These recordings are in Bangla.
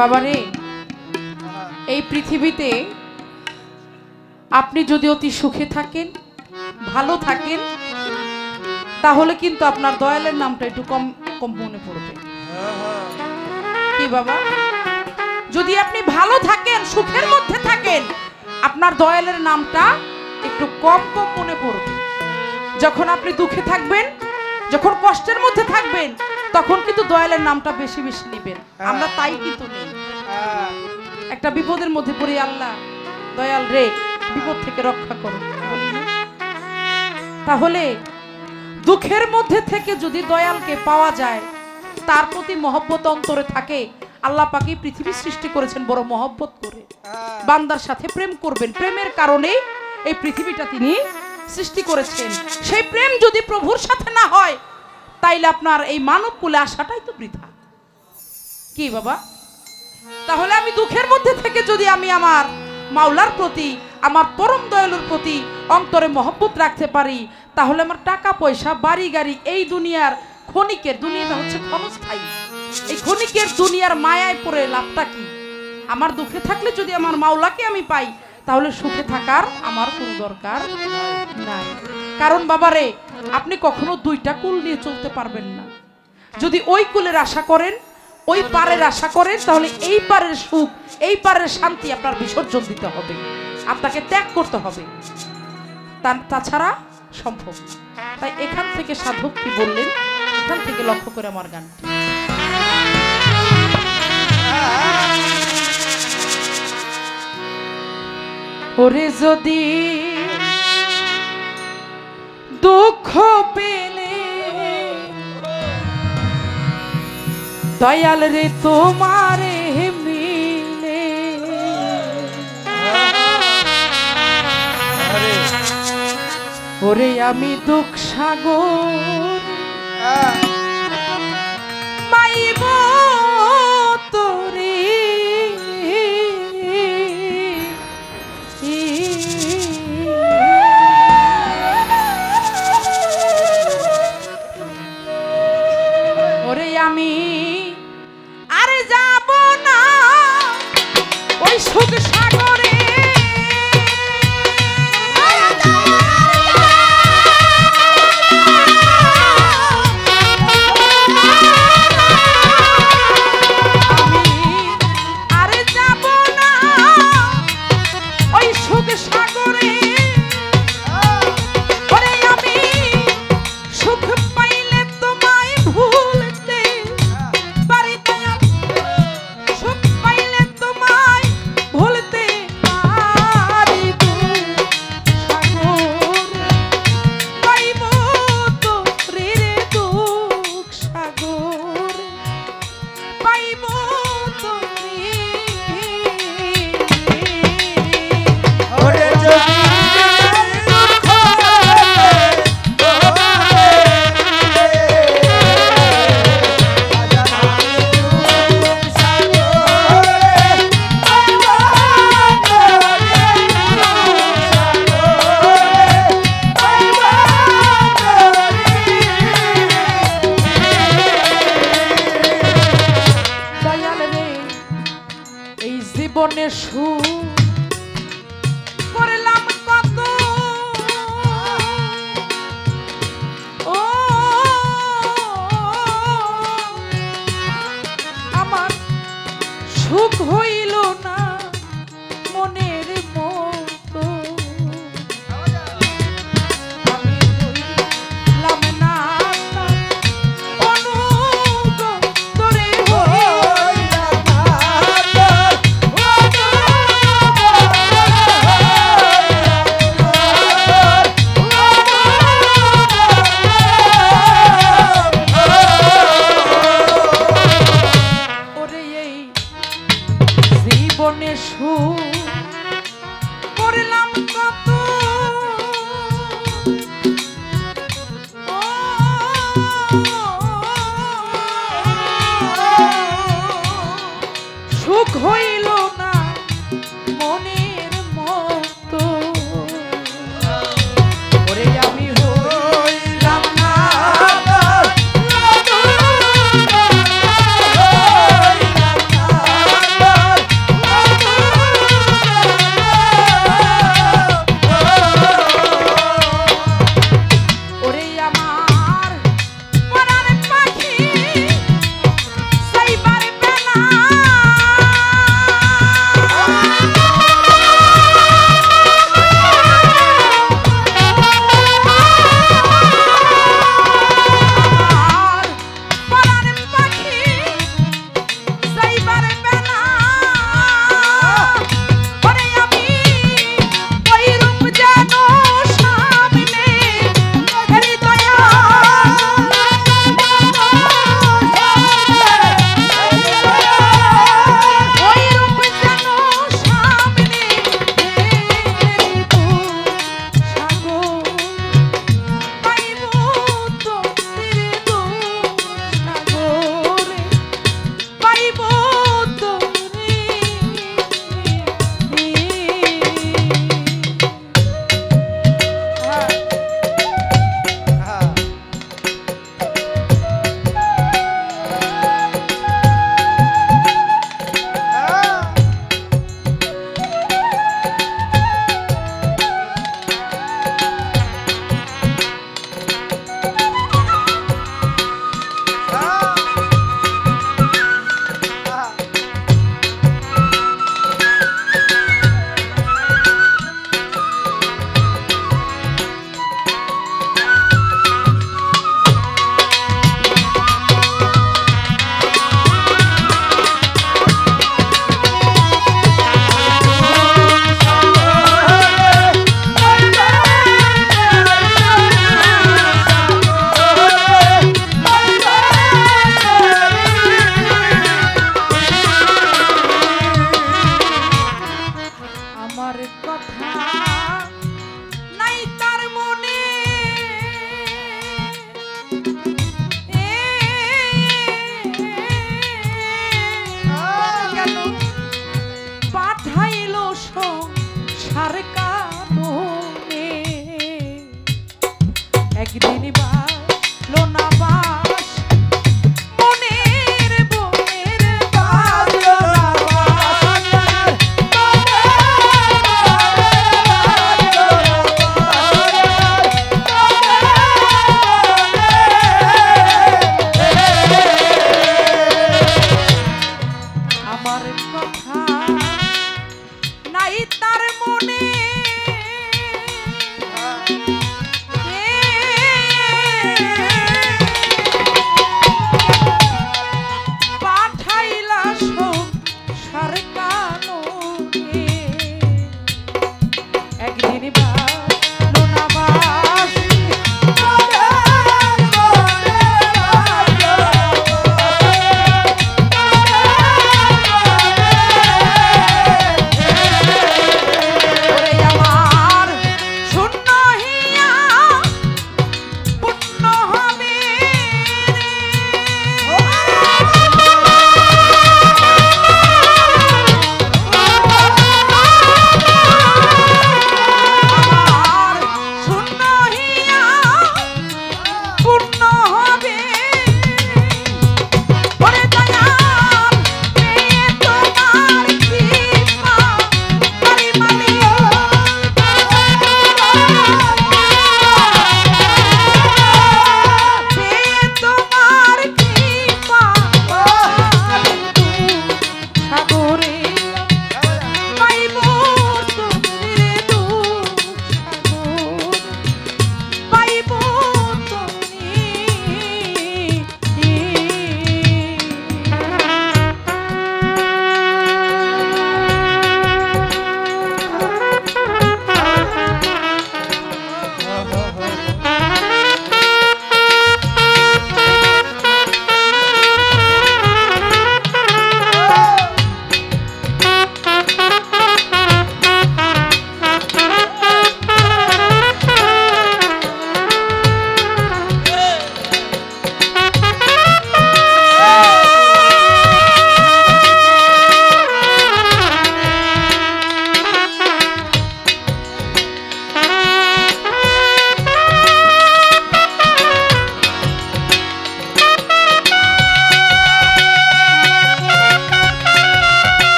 বাবারে, এই পৃথিবীতে আপনি যদি অতি সুখে থাকেন, ভালো থাকেন, তাহলে কিন্তু আপনার দয়ালের নামটা একটু কম কম মনে পড়বে। কি বাবা, যদি আপনি ভালো থাকেন, সুখের মধ্যে থাকেন, আপনার দয়ালের নামটা একটু কম কম মনে পড়বে। যখন আপনি দুঃখে থাকবেন, যখন কষ্টের মধ্যে থাকবেন, তখন কিন্তু দয়ালের নামটা বেশি বেশি নেবেন। আমরা তাই কিন্তু নেই। একটা বিপদের মধ্যে পড়ি, আল্লাহ দয়াল রে বিপদ থেকে রক্ষা করো, বলি না? তাহলে দুঃখের মধ্যে থেকে যদি দয়ালকে পাওয়া যায়, তার প্রতি মহব্বত অন্তরে থাকে, আল্লাহ পাকই পৃথিবী সৃষ্টি করেছেন বড় মহব্বত করে। বান্দার সাথে প্রেম করবেন, প্রেমের কারণেই এই পৃথিবীটা তিনি সৃষ্টি করেছেন। সেই প্রেম যদি প্রভুর সাথে না হয়, তাইলে আপনার এই মানব কুলে আসাটাই তো বৃথা। কি বাবা, তাহলে আমি দুঃখের মধ্যে থেকে যদি আমি আমার মাওলার প্রতি, আমার পরম দয়ালুর প্রতি অন্তরে মহব্বত রাখতে পারি, তাহলে আমার টাকা পয়সা, বাড়ি গাড়ি, এই দুনিয়ার ক্ষণিকের, দুনিয়াটা হচ্ছে ক্ষণস্থায়ী, এই ক্ষণিকের দুনিয়ার মায়ায় পড়ে লাভটা কি? আমার দুঃখে থাকলে যদি আমার মাওলাকে আমি পাই, তাহলে সুখে থাকার আমার কোনো দরকার নাই। কারণ বাবারে, আপনি কখনো দুইটা কুল নিয়ে চলতে পারবেন না। যদি ওই কুলের আশা করেন, ওই পারের আশা করেন, তাহলে এই পারের সুখ, এই পারের শান্তি আপনার বিসর্জন দিতে হবে, আপনাকে ত্যাগ করতে হবে, তাছাড়া সম্ভব। তাই এখান থেকে সাধক কি বললেন, এখান থেকে লক্ষ্য করে আমার গানটি। ওরে যদি দুঃখ পেলে দয়াল রে তোমারে মিলে, ওরে আমি দুঃখ সাগর মাইব তোরে, ওরে আমি আরে যাব না ওই সুখ সাগরে, জীবনে সুখ করলাম কত, ও আমার সুখ হইল না মনের মতো, আমি হইলাম না অনুগতরে, জীবনে সুখ করলাম কত, সুখ হইল না মনের মতো, ওরে আমি হইলাম না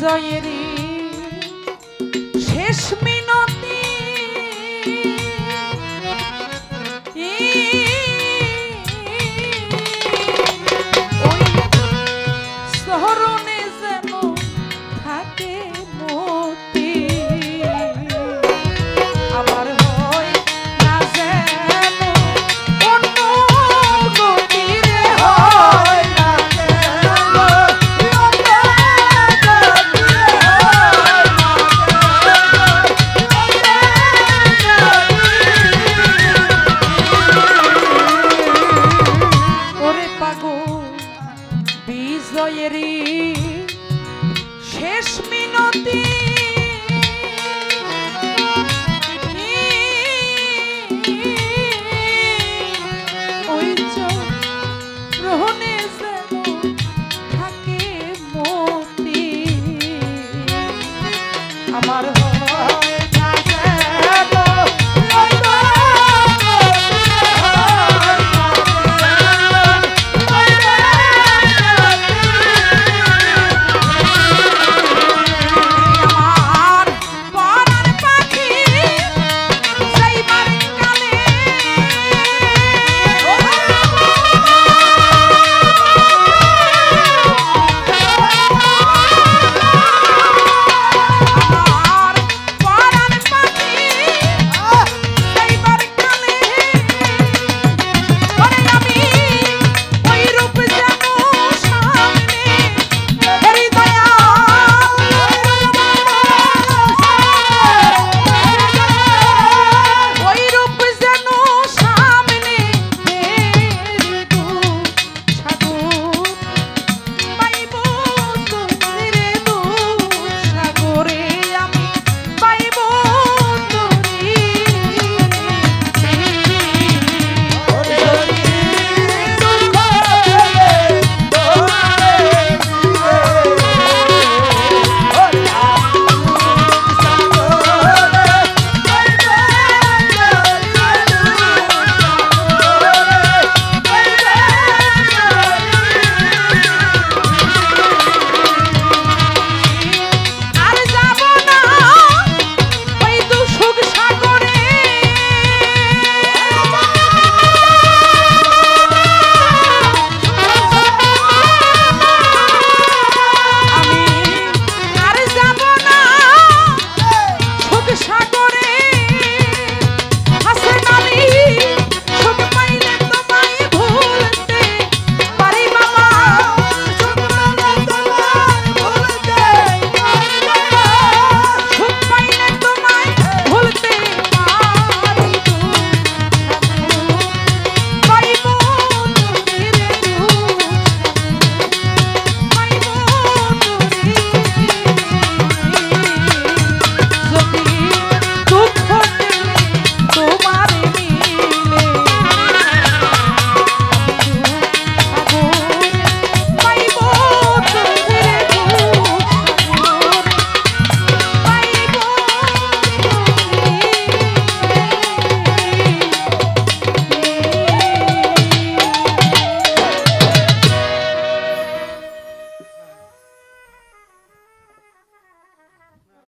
বিজয়েরই শেষ মিনতি ওই শহরনে যেন থাকে মতি আমার হয় না যেন অন্য গতিরে হয় না ওরে পাগল বিজয়েরই শেষ মিনতি ওই চরণে যেন থাকে মতি আমার